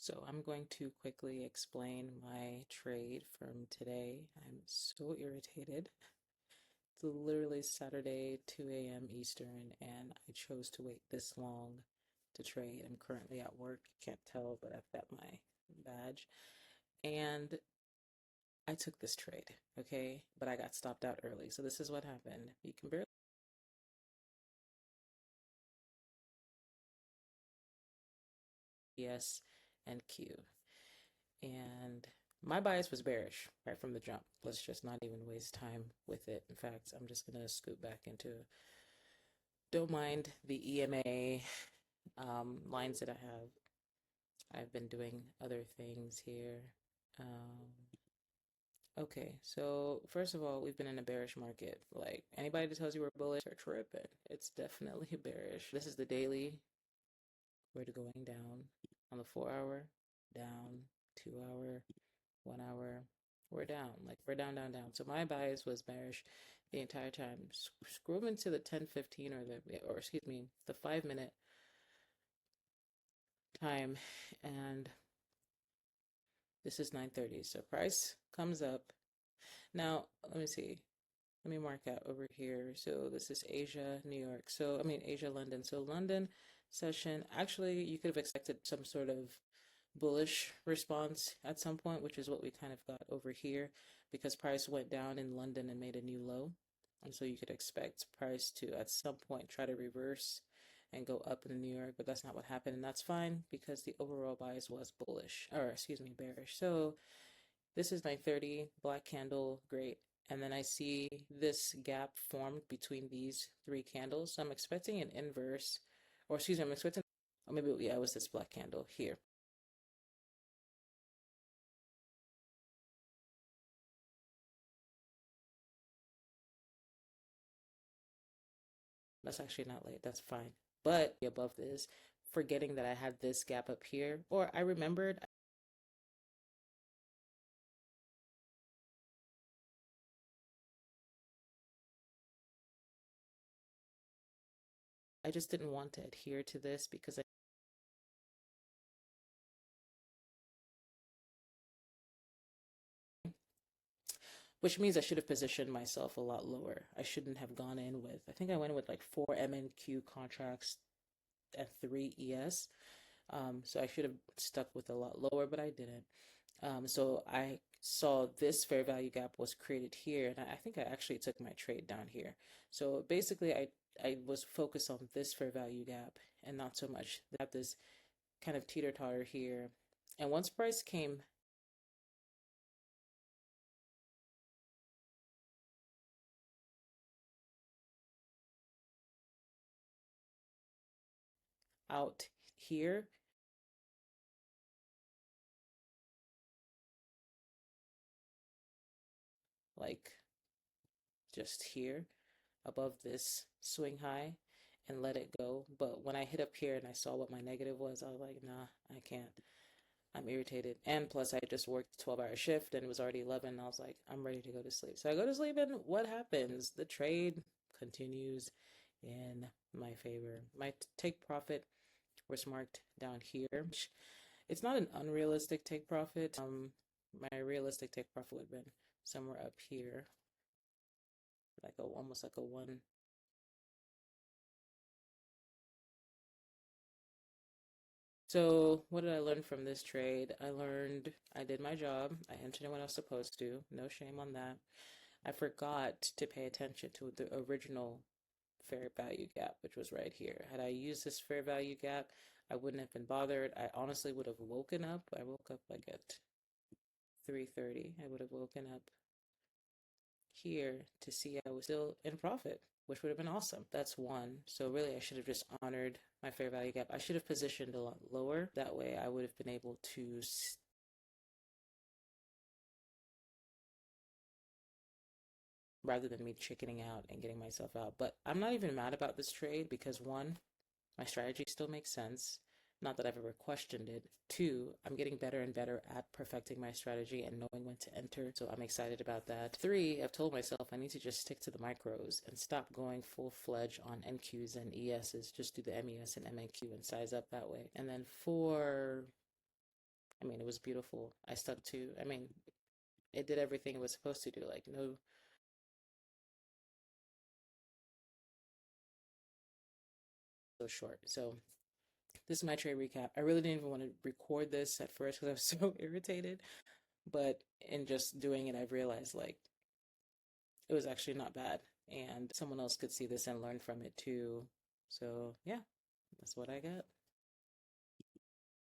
So I'm going to quickly explain my trade from today. I'm so irritated. It's literally Saturday, 2 a.m. Eastern, and I chose to wait this long to trade. I'm currently at work. You can't tell, but I've got my badge. And I took this trade, okay? But I got stopped out early. So this is what happened. You can barely S and Q. And my bias was bearish right from the jump. Let's just not even waste time with it. In fact, I'm just gonna scoot back into, don't mind the EMA lines that I have. I've been doing other things here. Okay, so first of all, we've been in a bearish market. Like anybody that tells you we're bullish are tripping. It's definitely bearish. This is the daily. We're going down on the 4 hour, down, 2 hour, 1 hour. We're down. Like we're down, down, down. So my bias was bearish the entire time. Scroll into the 10:15 or excuse me, the 5 minute time, and this is 9:30. So price comes up. Now, let me see. Let me mark out over here. So this is Asia, New York. So, I mean, Asia, London. So London session, actually, you could have expected some sort of bullish response at some point, which is what we kind of got over here because price went down in London and made a new low. And so you could expect price to at some point try to reverse and go up in New York, but that's not what happened. And that's fine because the overall bias was bullish, or excuse me, bearish. So this is 9:30, black candle, great. And then I see this gap formed between these three candles. So I'm expecting an inverse, or excuse me, I'm expecting, or maybe, yeah, it was this black candle here. That's actually not late. That's fine. But above this, forgetting that I had this gap up here, or I remembered, I just didn't want to adhere to this because which means I should have positioned myself a lot lower. I shouldn't have gone in with, I think I went with like 4 MNQ contracts at 3 ES. So I should have stuck with a lot lower, but I didn't. So I saw this fair value gap was created here, and I think I actually took my trade down here. So basically, I was focused on this fair value gap and not so much that this kind of teeter-totter here. And once price came out here, like just here above this swing high and let it go. But when I hit up here and I saw what my negative was, I was like, nah, I can't. I'm irritated. And plus, I just worked a 12-hour shift and it was already 11. And I was like, I'm ready to go to sleep. So I go to sleep, and what happens? The trade continues in my favor. My take profit was marked down here. It's not an unrealistic take profit. My realistic take profit would have been somewhere up here, like almost like a one. So, what did I learn from this trade? I learned I did my job. I entered it when I was supposed to. No shame on that. I forgot to pay attention to the original fair value gap, which was right here. Had I used this fair value gap, I wouldn't have been bothered. I honestly would have woken up. I woke up like at 3:30. I would have woken up here to see I was still in profit, which would have been awesome. That's one. So really, I should have just honored my fair value gap. I should have positioned a lot lower. That way, I would have been able to rather than me chickening out and getting myself out. But I'm not even mad about this trade because one, my strategy still makes sense. Not that I've ever questioned it. Two, I'm getting better and better at perfecting my strategy and knowing when to enter. So I'm excited about that. Three, I've told myself I need to just stick to the micros and stop going full-fledged on NQs and ESs. Just do the MES and MNQ and size up that way. And then four, I mean, it was beautiful. I stuck to, I mean, it did everything it was supposed to do, like no so short. So this is my trade recap. I really didn't even want to record this at first because I was so irritated, but in just doing it, I've realized like it was actually not bad, and someone else could see this and learn from it too. So yeah, that's what I got.